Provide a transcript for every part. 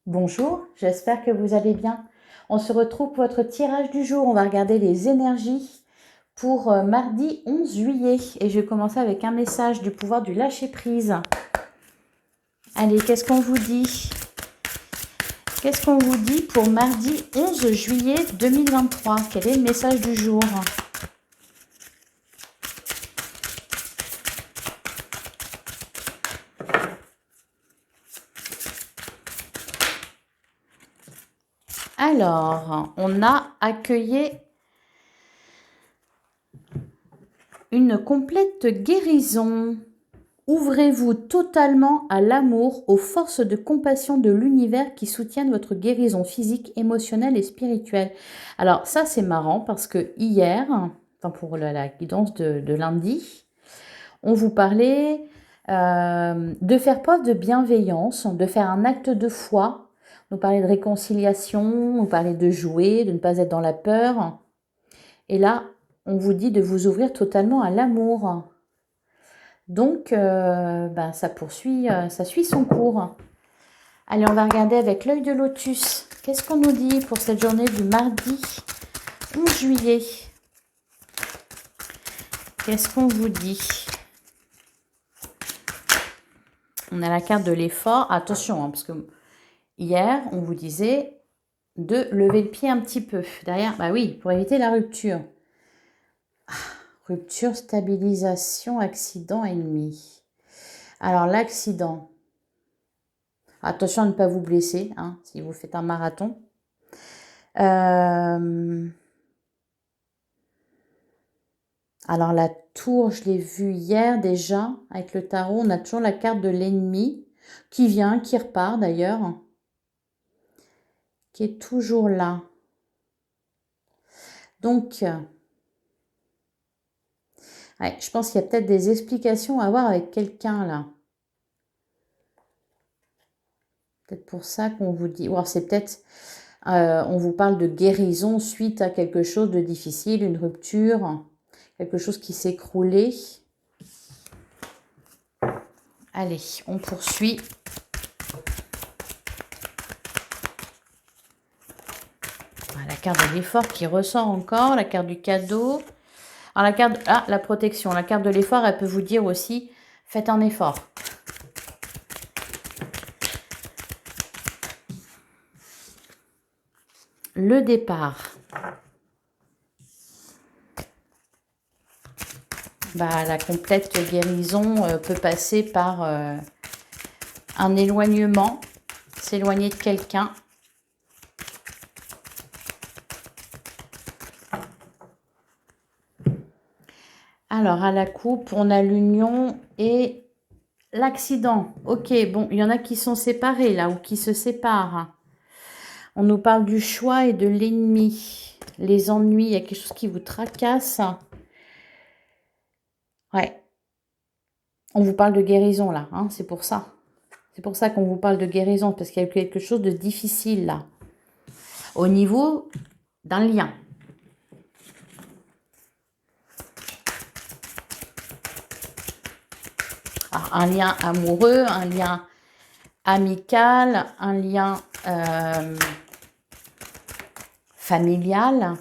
Bonjour, j'espère que vous allez bien. On se retrouve pour votre tirage du jour. On va regarder les énergies pour mardi 11 juillet. Et je vais commencer avec un message du pouvoir du lâcher-prise. Allez, qu'est-ce qu'on vous dit? Qu'est-ce qu'on vous dit pour mardi 11 juillet 2023? Quel est le message du jour? Alors, on a accueilli une complète guérison. Ouvrez-vous totalement à l'amour, aux forces de compassion de l'univers qui soutiennent votre guérison physique, émotionnelle et spirituelle. Alors ça c'est marrant parce que hier, enfin pour la guidance de lundi, on vous parlait de faire preuve de bienveillance, de faire un acte de foi. On parlait de réconciliation, on parlait de jouer, de ne pas être dans la peur. Et là, on vous dit de vous ouvrir totalement à l'amour. Donc, ça poursuit, ça suit son cours. Allez, on va regarder avec l'œil de lotus. Qu'est-ce qu'on nous dit pour cette journée du mardi 11 juillet? Qu'est-ce qu'on vous dit? On a la carte de l'effort. Attention, parce que hier, on vous disait de lever le pied un petit peu. Derrière, bah oui, pour éviter la rupture. Rupture, stabilisation, accident, ennemi. Alors, l'accident. Attention à ne pas vous blesser, hein, si vous faites un marathon. Alors la tour, je l'ai vue hier déjà, avec le tarot. On a toujours la carte de l'ennemi, qui vient, qui repart d'ailleurs, qui est toujours là. Donc, ouais, je pense qu'il y a peut-être des explications à avoir avec quelqu'un là. Peut-être pour ça qu'on vous dit, ou alors c'est peut-être, on vous parle de guérison suite à quelque chose de difficile, une rupture, quelque chose qui s'est écroulé. Allez, on poursuit. La carte de l'effort qui ressort encore, la carte du cadeau. Alors la carte, la protection, la carte de l'effort, elle peut vous dire aussi, faites un effort. Le départ. La complète guérison peut passer par un éloignement, s'éloigner de quelqu'un. Alors, à la coupe, on a l'union et l'accident. Ok, bon, il y en a qui sont séparés là, ou qui se séparent. On nous parle du choix et de l'ennemi. Les ennuis, il y a quelque chose qui vous tracasse. Ouais. On vous parle de guérison là, hein, c'est pour ça. C'est pour ça qu'on vous parle de guérison, parce qu'il y a quelque chose de difficile là. Au niveau d'un lien. Alors, un lien amoureux, un lien amical, un lien familial.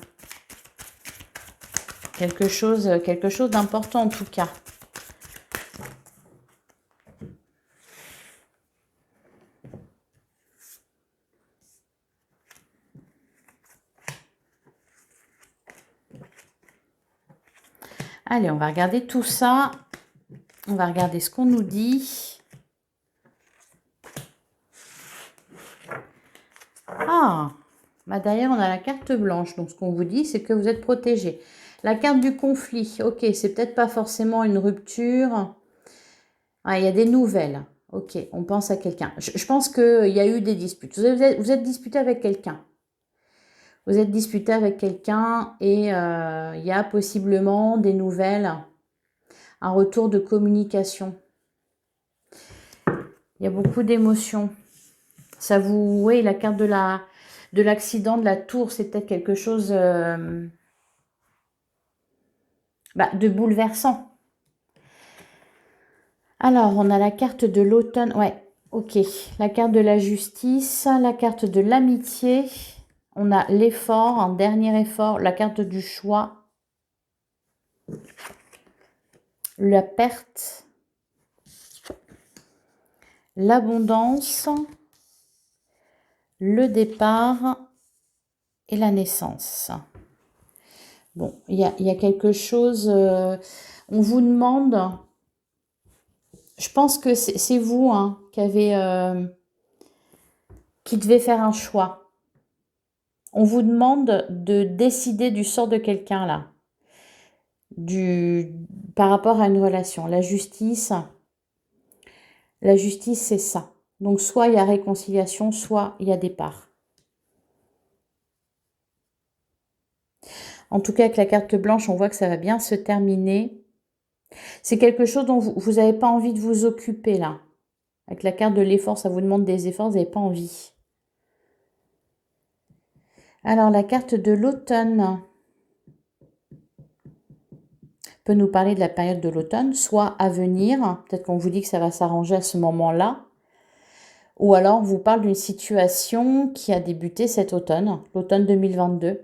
Quelque chose d'important en tout cas. Allez, on va regarder tout ça. On va regarder ce qu'on nous dit. Derrière, on a la carte blanche. Donc, ce qu'on vous dit, c'est que vous êtes protégé. La carte du conflit. Ok, c'est peut-être pas forcément une rupture. Il y a des nouvelles. Ok, on pense à quelqu'un. Je pense qu'il y a eu des disputes. Vous êtes disputé avec quelqu'un. Vous êtes disputé avec quelqu'un et il y a possiblement des nouvelles. Un retour de communication. Il y a beaucoup d'émotions. Ça vous... Oui, la carte de l'accident, de la tour, c'est peut-être quelque chose de bouleversant. Alors, on a la carte de l'automne. Ouais, Ok, la carte de la justice, la carte de l'amitié. On a l'effort, un dernier effort, la carte du choix. La perte. L'abondance. Le départ et la naissance. Bon, il y a quelque chose, on vous demande, je pense que c'est vous hein, qui devez faire un choix. On vous demande de décider du sort de quelqu'un là, par rapport à une relation. La justice c'est ça. Donc soit il y a réconciliation, soit il y a départ. En tout cas, avec la carte blanche, on voit que ça va bien se terminer. C'est quelque chose dont vous n'avez pas envie de vous occuper là. Avec la carte de l'effort, ça vous demande des efforts, vous n'avez pas envie. Alors, la carte de l'automne peut nous parler de la période de l'automne, soit à venir, peut-être qu'on vous dit que ça va s'arranger à ce moment-là, ou alors on vous parle d'une situation qui a débuté cet automne, l'automne 2022.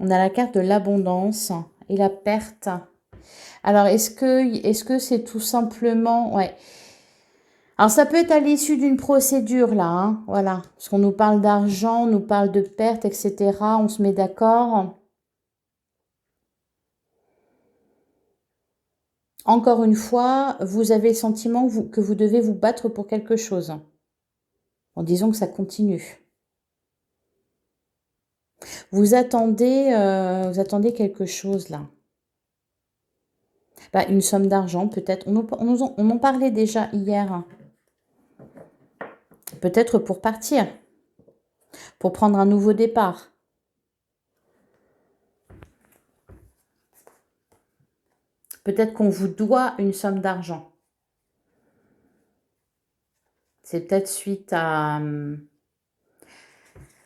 On a la carte de l'abondance et la perte. Alors, est-ce que c'est tout simplement... Ouais. Alors, ça peut être à l'issue d'une procédure, là, hein, voilà. Parce qu'on nous parle d'argent, on nous parle de perte, etc. On se met d'accord. Encore une fois, vous avez le sentiment que vous devez vous battre pour quelque chose. En disant que ça continue. Vous attendez quelque chose, là. Bah, une somme d'argent, peut-être. On en parlait déjà hier. Peut-être pour partir. Pour prendre un nouveau départ. Peut-être qu'on vous doit une somme d'argent. C'est peut-être suite à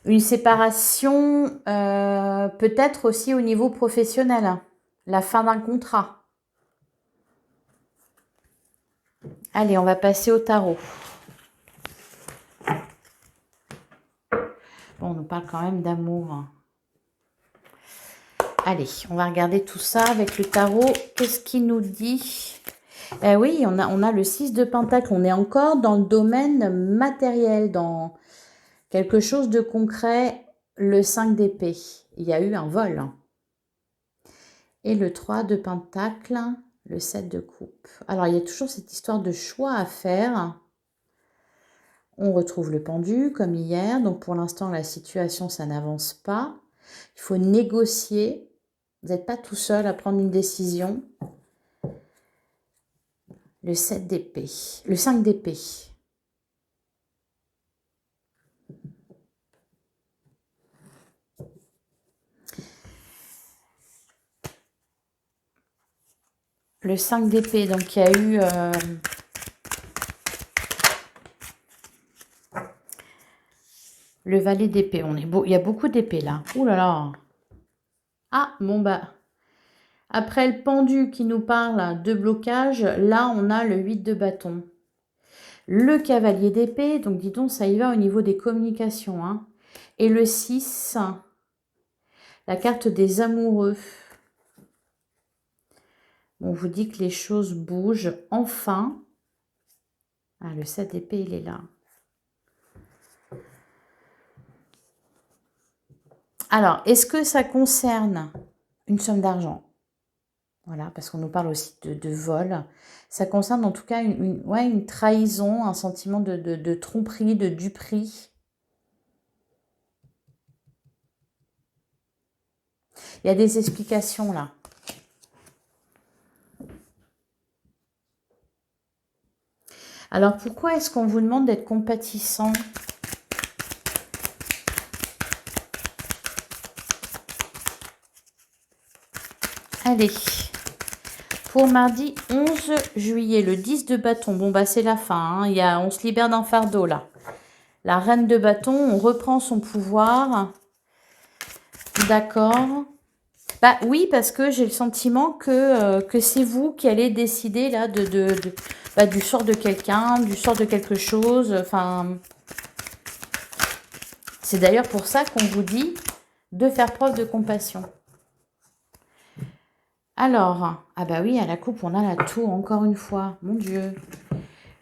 une séparation, peut-être aussi au niveau professionnel. La fin d'un contrat. Allez, on va passer au tarot. Bon, on nous parle quand même d'amour. Allez, on va regarder tout ça avec le tarot. Qu'est-ce qu'il nous dit? Oui, on a le 6 de Pentacle. On est encore dans le domaine matériel, dans quelque chose de concret. Le 5 d'épée. Il y a eu un vol. Et le 3 de Pentacle, le 7 de coupe. Alors, il y a toujours cette histoire de choix à faire. On retrouve le pendu comme hier. Donc, pour l'instant, la situation, ça n'avance pas. Il faut négocier. Vous n'êtes pas tout seul à prendre une décision. Le 7 d'épée. Le 5 d'épée. Le 5 d'épée. Donc, il y a eu... le valet d'épée. Il y a beaucoup d'épées là. Ouh là là. Ah, bon bah... Après le pendu qui nous parle de blocage, là, on a le 8 de bâton. Le cavalier d'épée, donc dis donc, ça y va au niveau des communications. Hein. Et le 6, la carte des amoureux. On vous dit que les choses bougent enfin. Ah, le 7 d'épée, il est là. Alors, est-ce que ça concerne une somme d'argent? Voilà, parce qu'on nous parle aussi de vol. Ça concerne en tout cas une trahison, un sentiment de tromperie, de duperie. Il y a des explications là. Alors pourquoi est-ce qu'on vous demande d'être compatissant? Allez. Pour mardi 11 juillet, le 10 de bâton. Bon, bah c'est la fin. Hein. On se libère d'un fardeau, là. La reine de bâton, on reprend son pouvoir. D'accord. Bah oui, parce que j'ai le sentiment que c'est vous qui allez décider, là, du sort de quelqu'un, du sort de quelque chose. Enfin, c'est d'ailleurs pour ça qu'on vous dit de faire preuve de compassion. Alors, ah bah oui, à la coupe, on a la tour, encore une fois. Mon Dieu.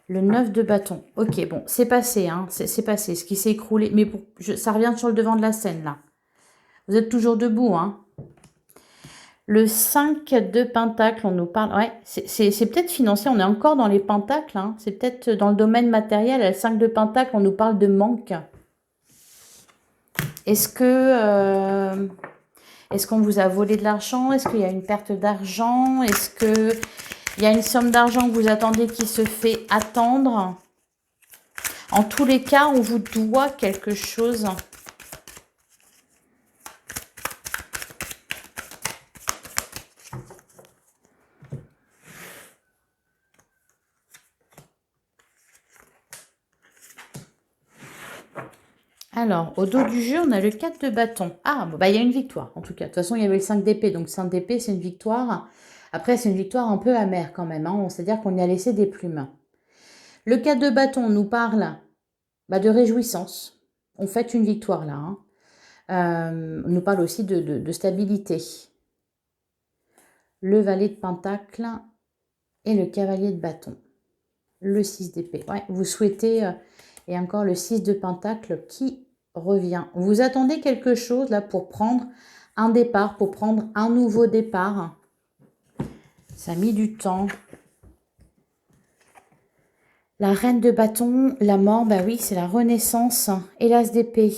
Le 9 de bâton. Ok, bon, c'est passé, hein. C'est passé, ce qui s'est écroulé. Mais ça revient sur le devant de la scène, là. Vous êtes toujours debout, hein. Le 5 de pentacle, on nous parle... Ouais, c'est peut-être financier, on est encore dans les pentacles, hein. C'est peut-être dans le domaine matériel. Le 5 de pentacle, on nous parle de manque. Est-ce que... Est-ce qu'on vous a volé de l'argent? Est-ce qu'il y a une perte d'argent? Est-ce qu'il y a une somme d'argent que vous attendez qui se fait attendre? En tous les cas, on vous doit quelque chose. Alors, au dos du jeu, on a le 4 de bâton. Ah, bon, bah, il y a une victoire, en tout cas. De toute façon, il y avait le 5 d'épée. Donc, 5 d'épée, c'est une victoire. Après, c'est une victoire un peu amère quand même, hein. C'est-à-dire qu'on y a laissé des plumes. Le 4 de bâton nous parle de réjouissance. On fête une victoire là, hein. On nous parle aussi de stabilité. Le valet de pentacle et le cavalier de bâton. Le 6 d'épée. Ouais, vous souhaitez... et encore le 6 de pentacle qui revient. Vous attendez quelque chose là pour prendre un départ, pour prendre un nouveau départ. Ça a mis du temps. La reine de bâton, la mort, bah oui, c'est la renaissance. Et l'as d'épée.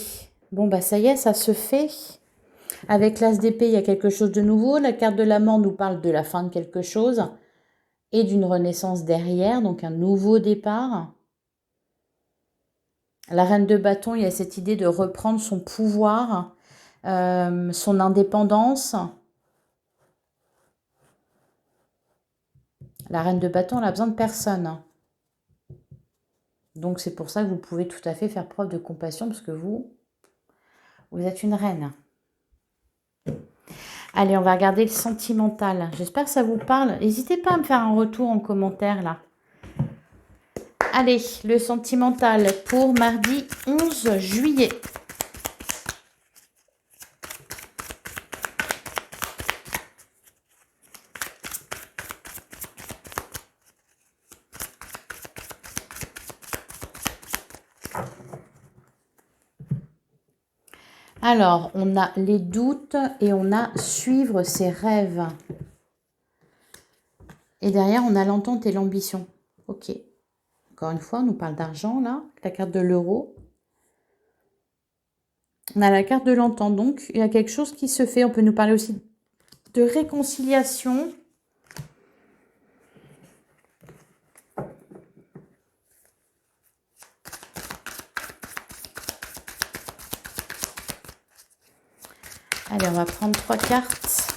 Bon, bah ça y est, ça se fait. Avec l'as d'épée, il y a quelque chose de nouveau. La carte de la mort nous parle de la fin de quelque chose et d'une renaissance derrière, donc un nouveau départ. La reine de bâton, il y a cette idée de reprendre son pouvoir, son indépendance. La reine de bâton, elle a besoin de personne. Donc c'est pour ça que vous pouvez tout à fait faire preuve de compassion parce que vous êtes une reine. Allez, on va regarder le sentimental. J'espère que ça vous parle. N'hésitez pas à me faire un retour en commentaire là. Allez, le sentimental pour mardi 11 juillet. Alors, on a les doutes et on a suivre ses rêves. Et derrière, on a l'entente et l'ambition. Ok. Encore une fois, on nous parle d'argent, là. La carte de l'euro. On a la carte de l'entente. Donc, il y a quelque chose qui se fait. On peut nous parler aussi de réconciliation. Allez, on va prendre 3 cartes.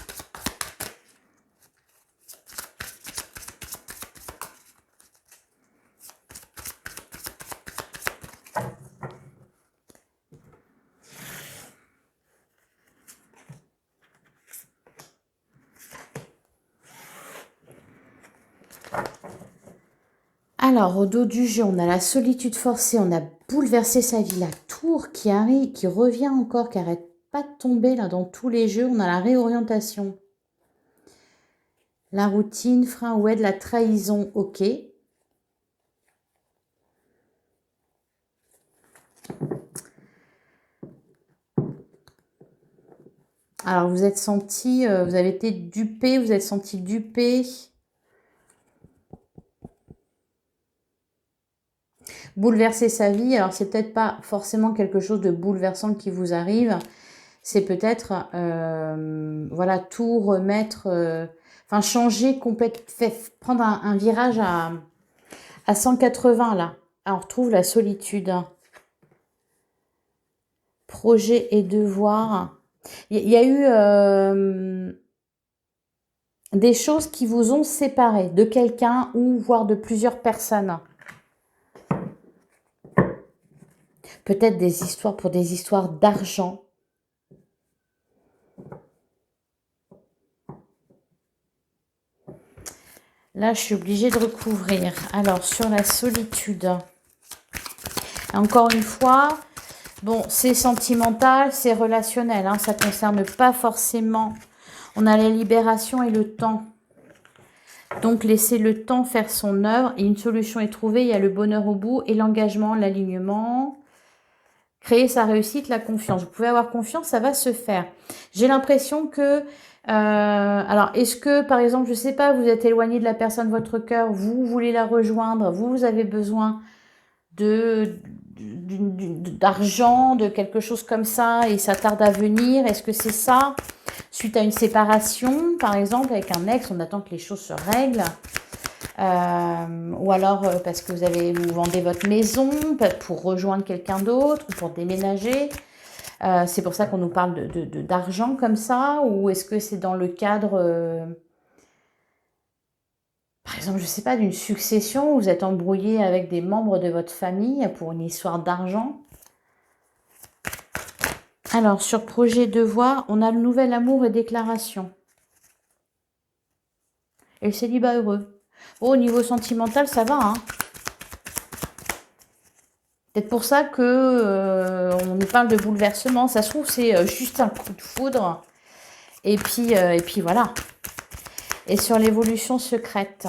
Alors, au dos du jeu, on a la solitude forcée, on a bouleversé sa vie, la tour qui arrive, qui revient encore, qui n'arrête pas de tomber là dans tous les jeux. On a la réorientation. La routine, frein, ouais, de la trahison, ok. Alors, vous êtes senti, vous avez été dupé, vous êtes senti dupé. Bouleverser sa vie, alors c'est peut-être pas forcément quelque chose de bouleversant qui vous arrive. C'est peut-être, voilà, tout remettre, enfin changer complètement, prendre un virage à 180 là. Alors, on retrouve la solitude. Projet et devoir. Il y a eu des choses qui vous ont séparé de quelqu'un ou voire de plusieurs personnes. Peut-être des histoires pour des histoires d'argent. Là, je suis obligée de recouvrir. Alors, sur la solitude. Encore une fois, bon, c'est sentimental, c'est relationnel. Hein, ça ne concerne pas forcément... On a la libération et le temps. Donc, laissez le temps faire son œuvre. Et une solution est trouvée. Il y a le bonheur au bout et l'engagement, l'alignement. Créer sa réussite, la confiance. Vous pouvez avoir confiance, ça va se faire. J'ai l'impression que... alors, est-ce que, par exemple, je ne sais pas, vous êtes éloigné de la personne de votre cœur, vous voulez la rejoindre, vous avez besoin d'argent, de quelque chose comme ça, et ça tarde à venir. Est-ce que c'est ça? Suite à une séparation, par exemple, avec un ex, on attend que les choses se règlent. Ou alors parce que vous vendez votre maison pour rejoindre quelqu'un d'autre ou pour déménager. C'est pour ça qu'on nous parle d'argent comme ça, ou est-ce que c'est dans le cadre, par exemple, je ne sais pas, d'une succession où vous êtes embrouillé avec des membres de votre famille pour une histoire d'argent? Alors, sur projet devoir, on a le nouvel amour et déclaration. Et le célibat heureux. Bon, au niveau sentimental, ça va, hein. Peut-être pour ça que on nous parle de bouleversement. Ça se trouve, c'est juste un coup de foudre. Et puis voilà. Et sur l'évolution secrète,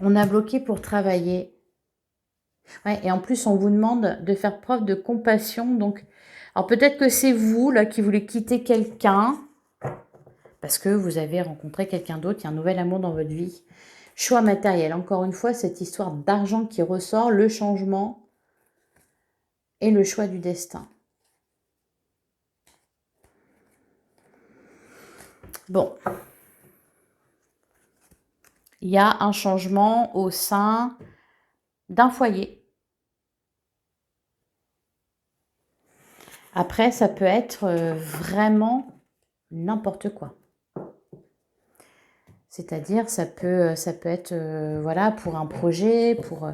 on a bloqué pour travailler. Ouais, et en plus, on vous demande de faire preuve de compassion. Donc, alors peut-être que c'est vous là qui voulez quitter quelqu'un parce que vous avez rencontré quelqu'un d'autre. Il y a un nouvel amour dans votre vie. Choix matériel. Encore une fois, cette histoire d'argent qui ressort, le changement et le choix du destin. Bon. Il y a un changement au sein d'un foyer. Après, ça peut être vraiment n'importe quoi. C'est-à-dire, ça peut être, voilà, pour un projet, pour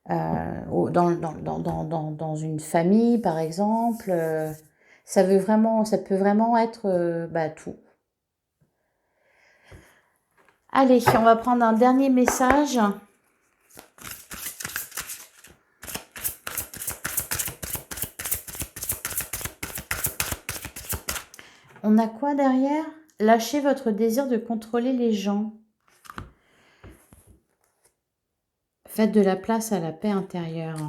dans une famille, par exemple. Ça peut vraiment être tout. Allez, on va prendre un dernier message. On a quoi derrière? Lâchez votre désir de contrôler les gens. Faites de la place à la paix intérieure.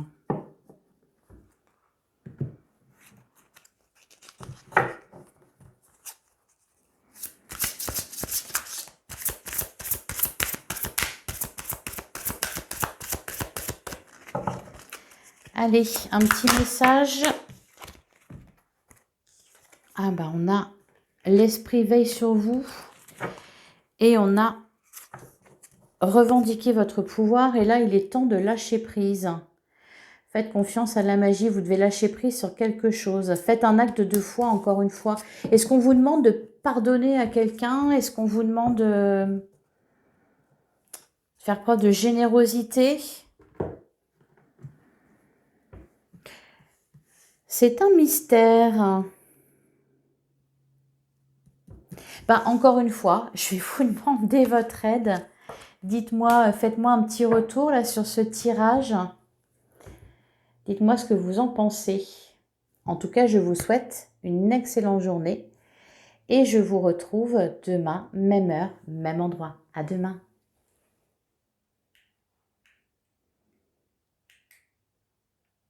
Allez, un petit message. Ah bah on a l'esprit veille sur vous et on a revendiqué votre pouvoir et là il est temps de lâcher prise. Faites confiance à la magie, vous devez lâcher prise sur quelque chose. Faites un acte de foi encore une fois. Est-ce qu'on vous demande de pardonner à quelqu'un? Est-ce qu'on vous demande de faire preuve de générosité? C'est un mystère. Encore une fois, je vais vous demander votre aide. Dites-moi, faites-moi un petit retour là sur ce tirage. Dites-moi ce que vous en pensez. En tout cas, je vous souhaite une excellente journée et je vous retrouve demain, même heure, même endroit. À demain.